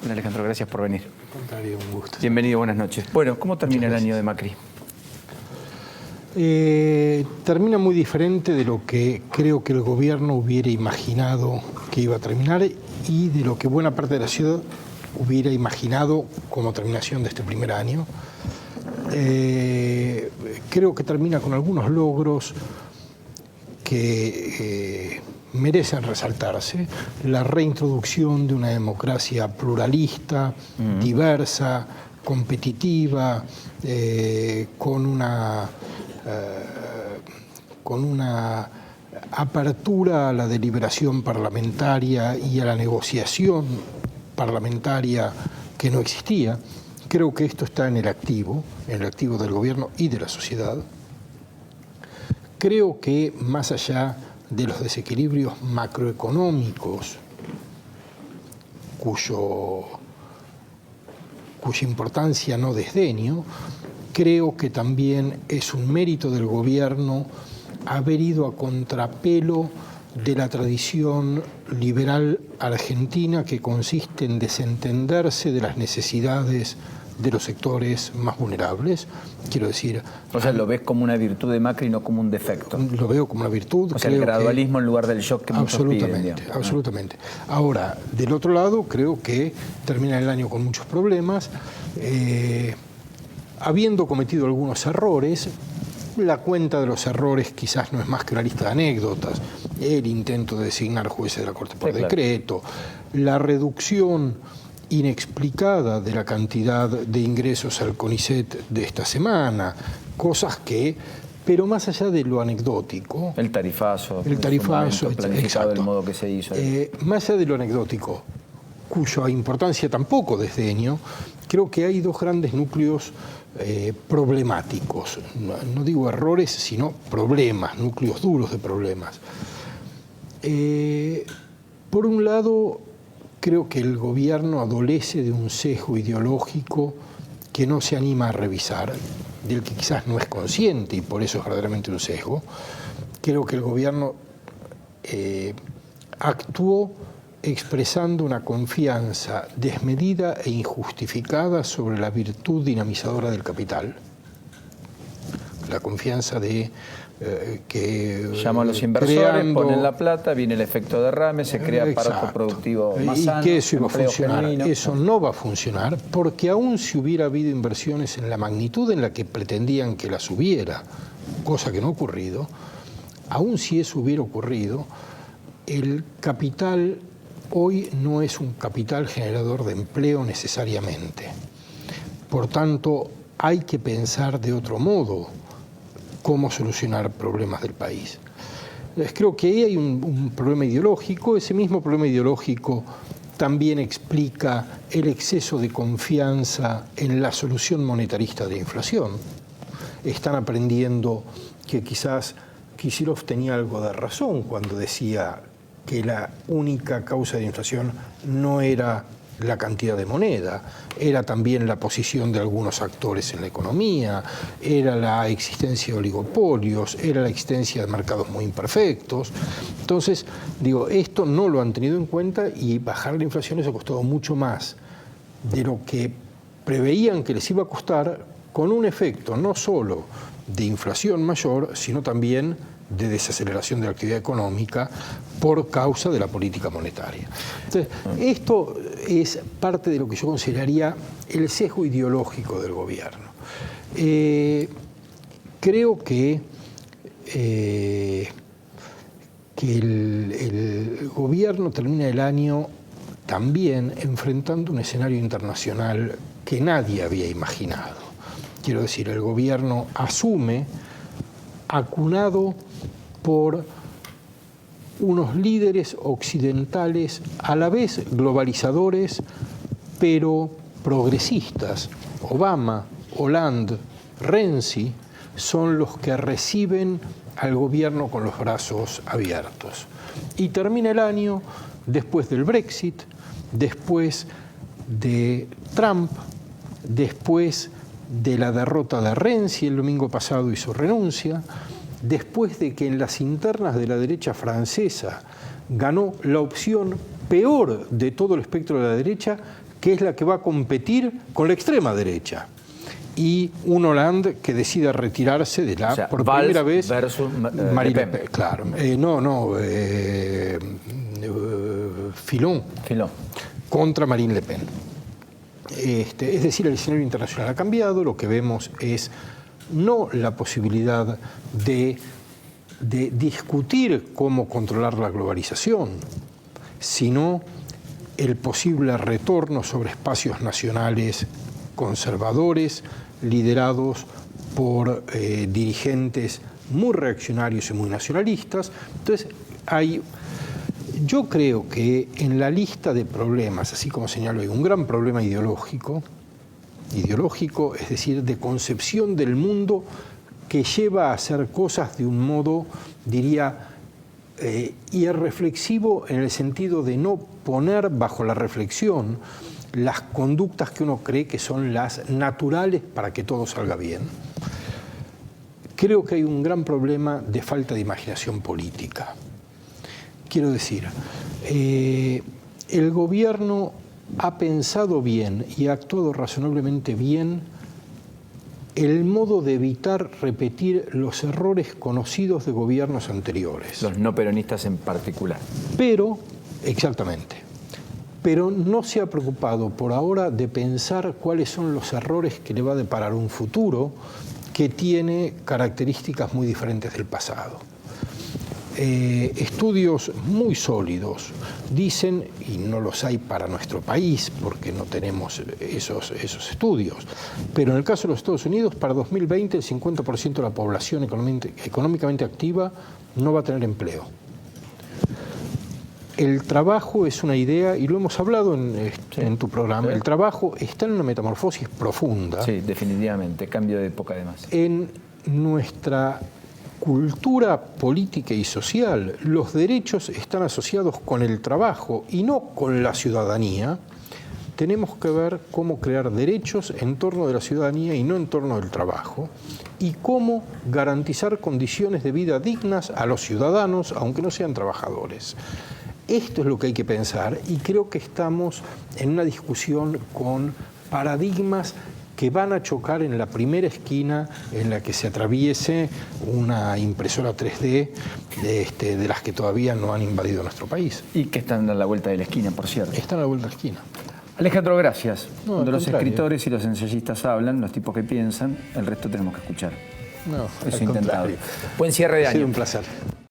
Hola Alejandro, gracias por venir. Al contrario, un gusto. Bienvenido, buenas noches. Bueno, ¿cómo termina el año de Macri? Termina muy diferente de lo que creo que el gobierno hubiera imaginado que iba a terminar y de lo que buena parte de la ciudad hubiera imaginado como terminación de este primer año. Creo que termina con algunos logros que merecen resaltarse. La reintroducción de una democracia pluralista, diversa, competitiva, con una apertura a la deliberación parlamentaria y a la negociación parlamentaria que no existía. Creo que esto está en el activo del gobierno y de la sociedad. Creo que más allá de los desequilibrios macroeconómicos, cuya importancia no desdeño, creo que también es un mérito del gobierno haber ido a contrapelo de la tradición liberal argentina, que consiste en desentenderse de las necesidades de los sectores más vulnerables. Quiero decir... O sea, ¿lo ves como una virtud de Macri y no como un defecto? Lo veo como una virtud. O sea, el gradualismo en lugar del shock que muchos piden. Absolutamente. Ahora, del otro lado, creo que termina el año con muchos problemas. Habiendo cometido algunos errores, la cuenta de los errores quizás no es más que una lista de anécdotas. El intento de designar jueces de la Corte por decreto, la reducción inexplicada de la cantidad de ingresos al CONICET de esta semana, cosas que, pero más allá de lo anecdótico... El tarifazo planificado exacto, del modo que se hizo. Más allá de lo anecdótico, cuya importancia tampoco desdeño, creo que hay dos grandes núcleos problemáticos. No digo errores, sino problemas, núcleos duros de problemas. Por un lado, creo que el gobierno adolece de un sesgo ideológico que no se anima a revisar, del que quizás no es consciente y por eso es verdaderamente un sesgo. Creo que el gobierno actuó expresando una confianza desmedida e injustificada sobre la virtud dinamizadora del capital. La confianza de que... Llaman a los inversores, ponen la plata, viene el efecto derrame, se crea aparato productivo más sano, y que eso iba a funcionar. Genuino. Eso no va a funcionar, porque aún si hubiera habido inversiones en la magnitud en la que pretendían que las hubiera, cosa que no ha ocurrido, aún si eso hubiera ocurrido, el capital hoy no es un capital generador de empleo necesariamente. Por tanto, hay que pensar de otro modo cómo solucionar problemas del país. Creo que ahí hay un problema ideológico. Ese mismo problema ideológico también explica el exceso de confianza en la solución monetarista de la inflación. Están aprendiendo que quizás Kicillof tenía algo de razón cuando decía que la única causa de la inflación no era la cantidad de moneda, era también la posición de algunos actores en la economía, era la existencia de oligopolios, era la existencia de mercados muy imperfectos. Entonces, digo, esto no lo han tenido en cuenta y bajar la inflación les ha costado mucho más de lo que preveían que les iba a costar, con un efecto no solo de inflación mayor, sino también de desaceleración de la actividad económica por causa de la política monetaria. Entonces, esto es parte de lo que yo consideraría el sesgo ideológico del gobierno. Creo que el gobierno termina el año también enfrentando un escenario internacional que nadie había imaginado. Quiero decir, el gobierno asume, acunado por unos líderes occidentales a la vez globalizadores, pero progresistas. Obama, Hollande, Renzi son los que reciben al gobierno con los brazos abiertos. Y termina el año después del Brexit, después de Trump, después de la derrota de Renzi el domingo pasado y su renuncia, después de que en las internas de la derecha francesa ganó la opción peor de todo el espectro de la derecha, que es la que va a competir con la extrema derecha. Y un Hollande que decida retirarse de la, por Valls primera vez, versus Marine Le Pen. Claro. Fillon contra Marine Le Pen. Es decir, el escenario internacional ha cambiado, lo que vemos es no la posibilidad de discutir cómo controlar la globalización, sino el posible retorno sobre espacios nacionales conservadores, liderados por dirigentes muy reaccionarios y muy nacionalistas. Entonces, yo creo que en la lista de problemas, así como señalo, hay un gran problema ideológico, es decir, de concepción del mundo que lleva a hacer cosas de un modo, diría, irreflexivo, en el sentido de no poner bajo la reflexión las conductas que uno cree que son las naturales para que todo salga bien. Creo que hay un gran problema de falta de imaginación política. Quiero decir, el gobierno ha pensado bien y ha actuado razonablemente bien el modo de evitar repetir los errores conocidos de gobiernos anteriores. Los no peronistas en particular. Pero, exactamente, pero no se ha preocupado por ahora de pensar cuáles son los errores que le va a deparar un futuro que tiene características muy diferentes del pasado. Estudios muy sólidos dicen, y no los hay para nuestro país porque no tenemos esos estudios, pero en el caso de los Estados Unidos, para 2020 el 50% de la población económicamente activa no va a tener empleo. El trabajo es una idea, y lo hemos hablado en tu programa, el trabajo está en una metamorfosis profunda. Sí, definitivamente, cambio de época además. En nuestra cultura política y social, los derechos están asociados con el trabajo y no con la ciudadanía. Tenemos que ver cómo crear derechos en torno de la ciudadanía y no en torno del trabajo, y cómo garantizar condiciones de vida dignas a los ciudadanos, aunque no sean trabajadores. Esto es lo que hay que pensar, y creo que estamos en una discusión con paradigmas que van a chocar en la primera esquina en la que se atraviese una impresora 3D de las que todavía no han invadido nuestro país. Y que están a la vuelta de la esquina, por cierto. Están a la vuelta de la esquina. Alejandro, gracias. No, Cuando los contrario. escritores y los ensayistas hablan, los tipos que piensan, el resto tenemos que escuchar. No, Eso al intentado. contrario. Buen cierre de Ha sido año. un placer.